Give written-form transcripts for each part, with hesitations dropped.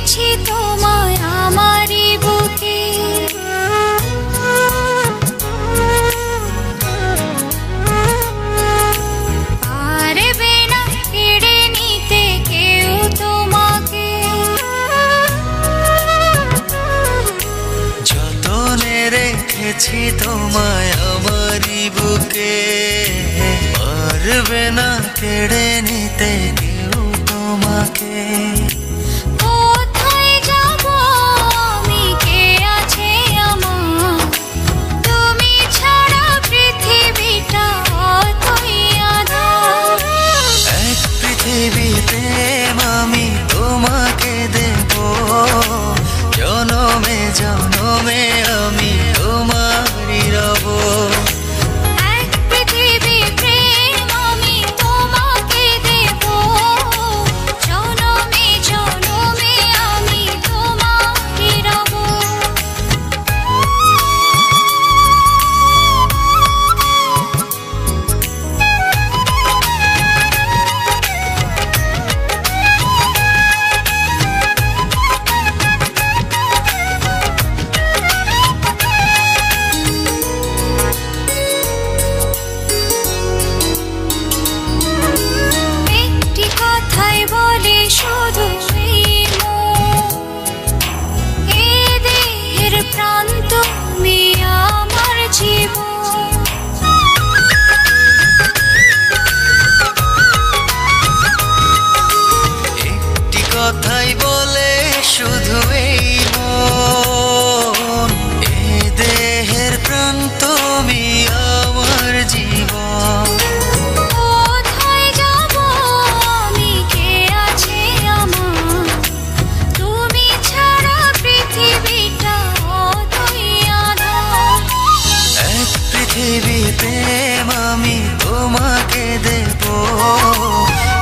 রেখেছি তোমায় আমারই বুকে। পারবে না কেড়ে নিতে কেউ তোমাকে। যতনে রেখেছি তোমায় আমারই বুকে, পারবে না কেড়ে নিতে কেউ তোমাকে। কোথায় যাব আমি, কে আছে আমার, তুমি ছাড়া পৃথিবীটা অতই আঁধার। এক পৃথিবী প্রেম আমি তোমাকে দেব, জনমে জনমে আমি তোমারই রব। এক পৃথিবী প্রেম আমি তোমাকে দেব, জনমে জনমে আমি তোমারই রব। একটি কথাই বলে শুধু এই মন, এ দেহের প্রাণ তুমি আমার জীবন। একটি কথাই বলে শুধু এই মন, এ দেহের প্রাণ তুমি আমার জীবন। কোথায় যাব আমি, কে আছে আমার, তুমি ছাড়া পৃথিবীটা অতই আঁধার। এক পৃথিবী প্রেম আমি তোমাকে দেব,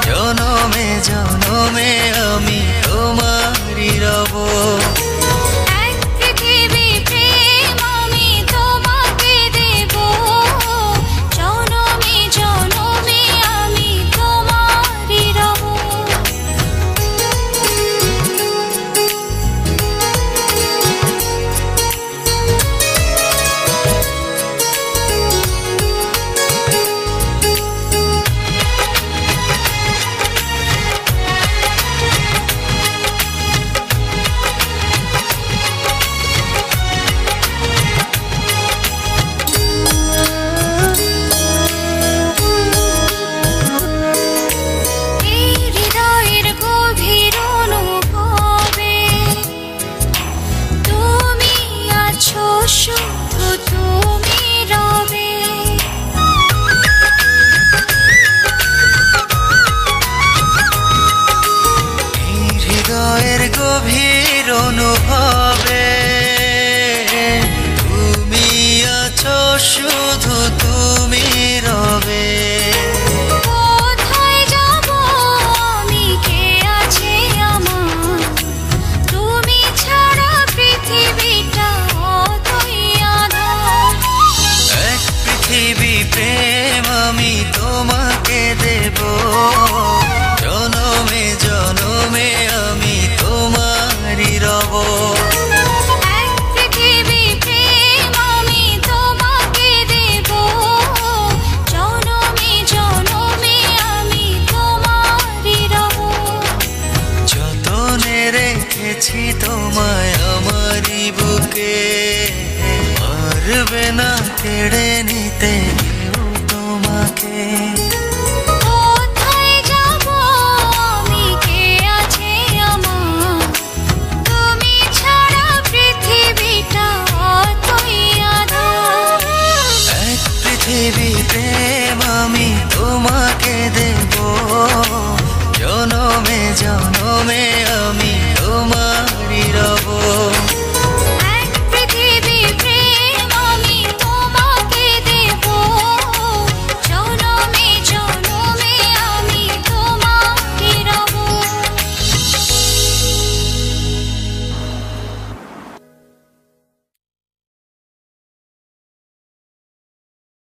জনমে জনমে আমি তোমারই রব। এক পৃথিবী প্রেম আমি তোমাকে দেব, জনমে জনমে আমি তোমারই রব। এই হৃদয়ের গভীর অনুভবে তুমি আছো, শুধু তুমি রবে। এই হৃদয়ের গভীর অনুভবে তুমি আছো, শুধু তুমি রবে। কোথায় যাব আমি, কে আছে আমার, তুমি ছাড়া পৃথিবীটা অতই আঁধার। এক পৃথিবী প্রেম আমি তোমাকে দেব, জনমে জনমে আমি তোমারই রব। এক পৃথিবী প্রেম আমি তোমাকে দেব, জনমে জনমে আমি তোমারই রব। যতনে রেখেছি তোমায় আমারই বুকে, পারবে না কেড়ে নিতে কেউ তোমাকে।